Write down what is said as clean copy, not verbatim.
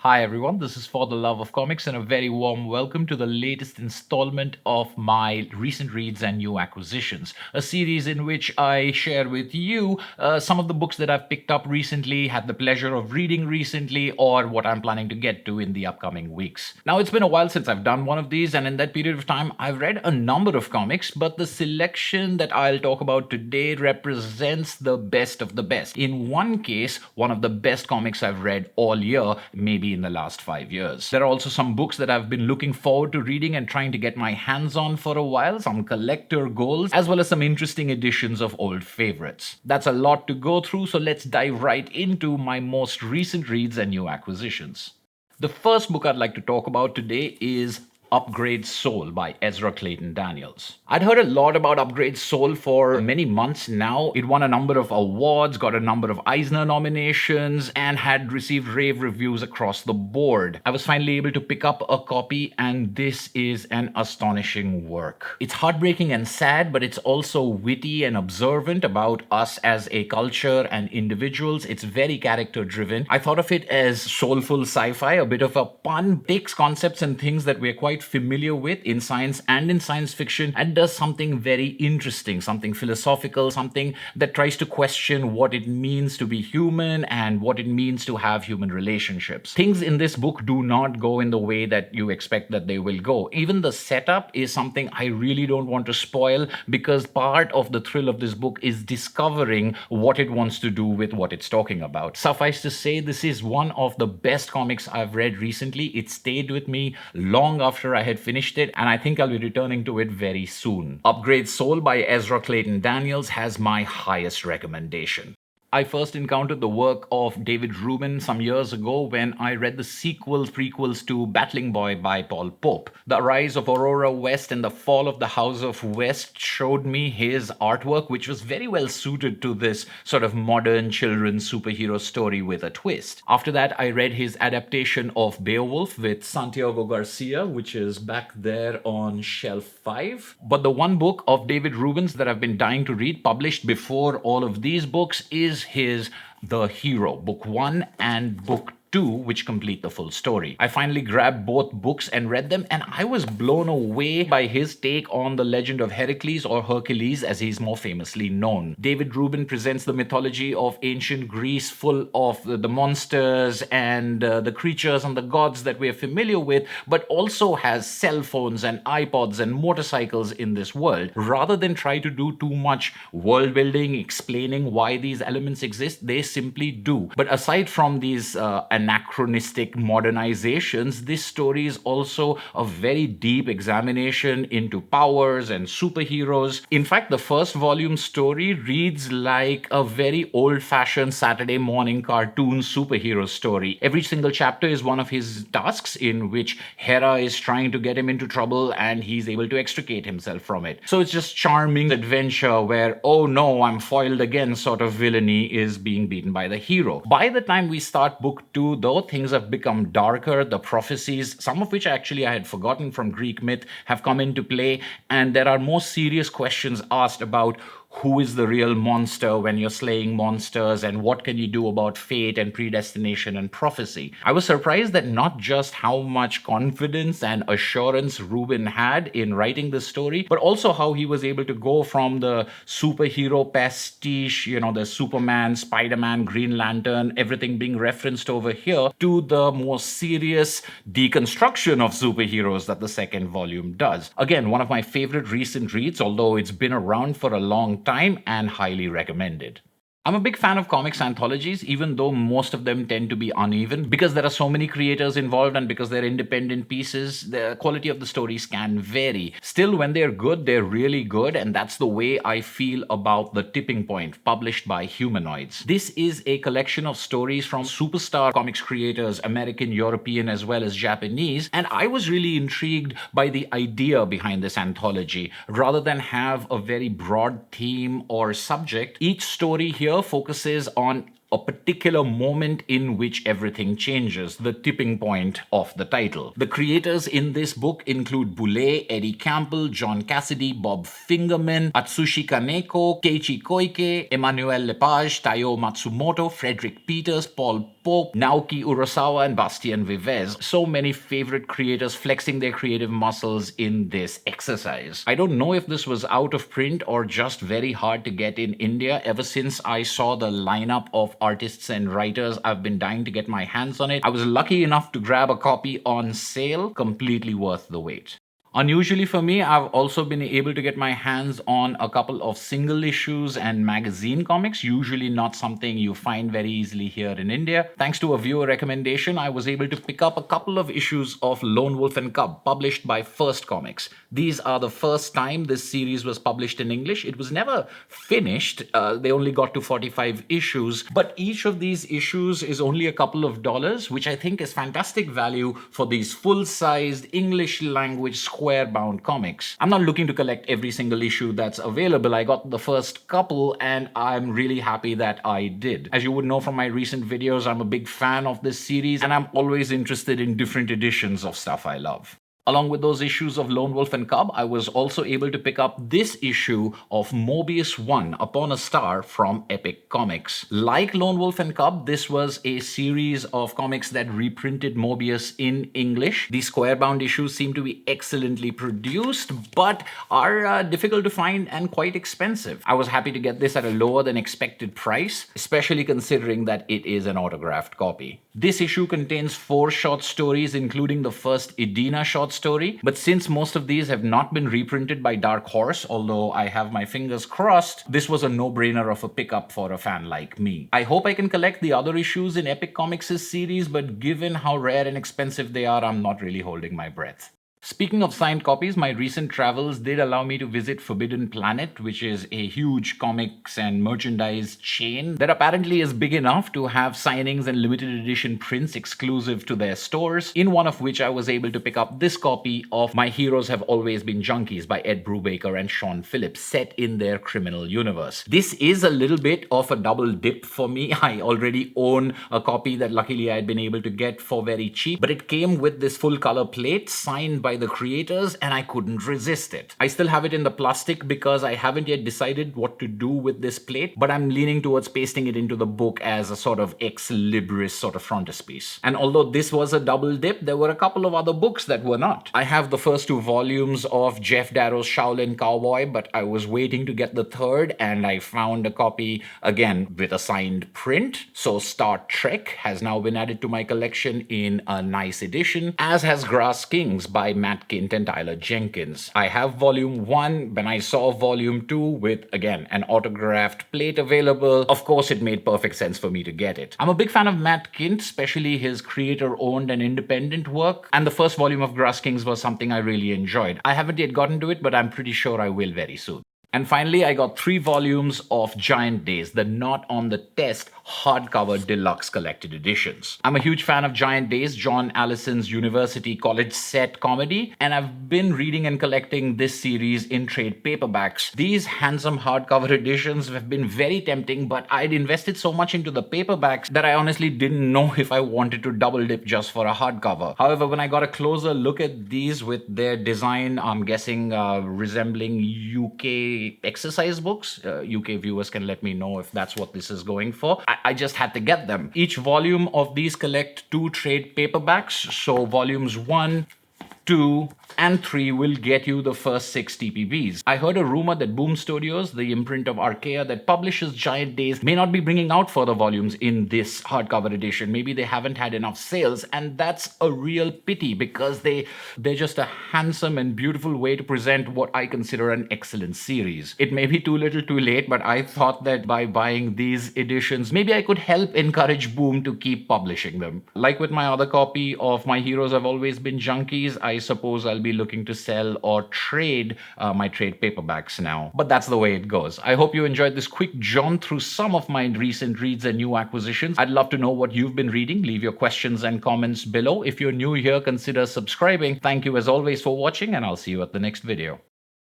Hi everyone, this is For the Love of Comics and a very warm welcome to the latest installment of my recent reads and new acquisitions, a series in which I share with you some of the books that I've picked up recently, had the pleasure of reading recently, or what I'm planning to get to in the upcoming weeks. Now, it's been a while since I've done one of these, and in that period of time, I've read a number of comics, but the selection that I'll talk about today represents the best of the best. In one case, one of the best comics I've read all year, maybe in the last 5 years. There are also some books that I've been looking forward to reading and trying to get my hands on for a while, some collector goals, as well as some interesting editions of old favorites. That's a lot to go through, so let's dive right into my most recent reads and new acquisitions. The first book I'd like to talk about today is Upgrade Soul by Ezra Clayton Daniels. I'd heard a lot about Upgrade Soul for many months now. It won a number of awards, got a number of Eisner nominations, and had received rave reviews across the board. I was finally able to pick up a copy, and this is an astonishing work. It's heartbreaking and sad, but it's also witty and observant about us as a culture and individuals. It's very character driven. I thought of it as soulful sci-fi, a bit of a pun, takes concepts and things that we're quite familiar with in science and in science fiction and does something very interesting, something philosophical, something that tries to question what it means to be human and what it means to have human relationships. Things in this book do not go in the way that you expect that they will go. Even the setup is something I really don't want to spoil, because part of the thrill of this book is discovering what it wants to do with what it's talking about. Suffice to say, this is one of the best comics I've read recently. It stayed with me long after I had finished it, and I think I'll be returning to it very soon. Upgrade Soul by Ezra Clayton Daniels has my highest recommendation. I first encountered the work of David Rubin some years ago when I read the prequels to Battling Boy by Paul Pope. The rise of Aurora West and the fall of the House of West showed me his artwork, which was very well suited to this sort of modern children's superhero story with a twist. After that, I read his adaptation of Beowulf with Santiago Garcia, which is back there on shelf 5. But the one book of David Rubin's that I've been dying to read, published before all of these books, is his The Hero, Book 1 and Book 2, which complete the full story. I finally grabbed both books and read them, and I was blown away by his take on the legend of Heracles, or Hercules as he's more famously known. David Rubin presents the mythology of ancient Greece full of the monsters and the creatures and the gods that we're familiar with, but also has cell phones and iPods and motorcycles in this world. Rather than try to do too much world building, explaining why these elements exist, they simply do. But aside from these anachronistic modernizations, this story is also a very deep examination into powers and superheroes. In fact, the first volume story reads like a very old-fashioned Saturday morning cartoon superhero story. Every single chapter is one of his tasks, in which Hera is trying to get him into trouble and he's able to extricate himself from it. So it's just charming adventure where, oh no, I'm foiled again sort of villainy is being beaten by the hero. By the time we start book 2, though, things have become darker. The prophecies, some of which actually I had forgotten from Greek myth, have come into play, and there are more serious questions asked about who is the real monster when you're slaying monsters, and what can you do about fate and predestination and prophecy. I was surprised that not just how much confidence and assurance Rubin had in writing this story, but also how he was able to go from the superhero pastiche, the Superman, Spider-Man, Green Lantern, everything being referenced over here, to the more serious deconstruction of superheroes that the second volume does. Again, one of my favorite recent reads, although it's been around for a long time, and highly recommended. I'm a big fan of comics anthologies, even though most of them tend to be uneven. Because there are so many creators involved and because they're independent pieces, the quality of the stories can vary. Still, when they're good, they're really good, and that's the way I feel about The Tipping Point, published by Humanoids. This is a collection of stories from superstar comics creators, American, European, as well as Japanese, and I was really intrigued by the idea behind this anthology. Rather than have a very broad theme or subject, each story here focuses on a particular moment in which everything changes, the tipping point of the title. The creators in this book include Boulay, Eddie Campbell, John Cassidy, Bob Fingerman, Atsushi Kaneko, Keiichi Koike, Emmanuel Lepage, Taiyo Matsumoto, Frederick Peters, Paul Pope, Naoki Urasawa, and Bastien Vives. So many favorite creators flexing their creative muscles in this exercise. I don't know if this was out of print or just very hard to get in India. Ever since I saw the lineup of artists and writers, I've been dying to get my hands on it. I was lucky enough to grab a copy on sale, completely worth the wait. Unusually for me, I've also been able to get my hands on a couple of single issues and magazine comics, usually not something you find very easily here in India. Thanks to a viewer recommendation, I was able to pick up a couple of issues of Lone Wolf and Cub, published by First Comics. These are the first time this series was published in English. It was never finished. They only got to 45 issues, but each of these issues is only a couple of dollars, which I think is fantastic value for these full-sized English language square-bound comics. I'm not looking to collect every single issue that's available. I got the first couple and I'm really happy that I did. As you would know from my recent videos, I'm a big fan of this series and I'm always interested in different editions of stuff I love. Along with those issues of Lone Wolf and Cub, I was also able to pick up this issue of Moebius 1 Upon a Star from Epic Comics. Like Lone Wolf and Cub, this was a series of comics that reprinted Moebius in English. These square-bound issues seem to be excellently produced, but are difficult to find and quite expensive. I was happy to get this at a lower than expected price, especially considering that it is an autographed copy. This issue contains 4 short stories, including the first Edena short story, but since most of these have not been reprinted by Dark Horse, although I have my fingers crossed, this was a no-brainer of a pickup for a fan like me. I hope I can collect the other issues in Epic Comics' series, but given how rare and expensive they are, I'm not really holding my breath. Speaking of signed copies, my recent travels did allow me to visit Forbidden Planet, which is a huge comics and merchandise chain that apparently is big enough to have signings and limited edition prints exclusive to their stores, in one of which I was able to pick up this copy of My Heroes Have Always Been Junkies by Ed Brubaker and Sean Phillips, set in their criminal universe. This is a little bit of a double dip for me. I already own a copy that luckily I had been able to get for very cheap, but it came with this full color plate signed by the creators and I couldn't resist it. I still have it in the plastic because I haven't yet decided what to do with this plate, but I'm leaning towards pasting it into the book as a sort of ex libris sort of frontispiece. And although this was a double dip, there were a couple of other books that were not. I have the first 2 volumes of Jeff Darrow's Shaolin Cowboy, but I was waiting to get the third and I found a copy again with a signed print. So Star Trek has now been added to my collection in a nice edition, as has Grass Kings by Matt Kindt and Tyler Jenkins. I have volume 1, when I saw volume 2 with, again, an autographed plate available, of course it made perfect sense for me to get it. I'm a big fan of Matt Kindt, especially his creator-owned and independent work, and the first volume of Grass Kings was something I really enjoyed. I haven't yet gotten to it, but I'm pretty sure I will very soon. And finally, I got 3 volumes of Giant Days, the Not on the Test hardcover deluxe collected editions. I'm a huge fan of Giant Days, John Allison's university college set comedy, and I've been reading and collecting this series in trade paperbacks. These handsome hardcover editions have been very tempting, but I'd invested so much into the paperbacks that I honestly didn't know if I wanted to double dip just for a hardcover. However, when I got a closer look at these with their design, I'm guessing resembling UK exercise books. UK viewers can let me know if that's what this is going for. I just had to get them. Each volume of these collect 2 trade paperbacks. So volumes 1, 2, and 3 will get you the first 6 TPBs. I heard a rumor that Boom Studios, the imprint of Archaea that publishes Giant Days, may not be bringing out further volumes in this hardcover edition. Maybe they haven't had enough sales, and that's a real pity because they're just a handsome and beautiful way to present what I consider an excellent series. It may be too little too late, but I thought that by buying these editions, maybe I could help encourage Boom to keep publishing them. Like with my other copy of My Heroes Have Always Been Junkies, I suppose I'll be looking to sell or trade my trade paperbacks now. But that's the way it goes. I hope you enjoyed this quick jaunt through some of my recent reads and new acquisitions. I'd love to know what you've been reading. Leave your questions and comments below. If you're new here, consider subscribing. Thank you as always for watching, and I'll see you at the next video.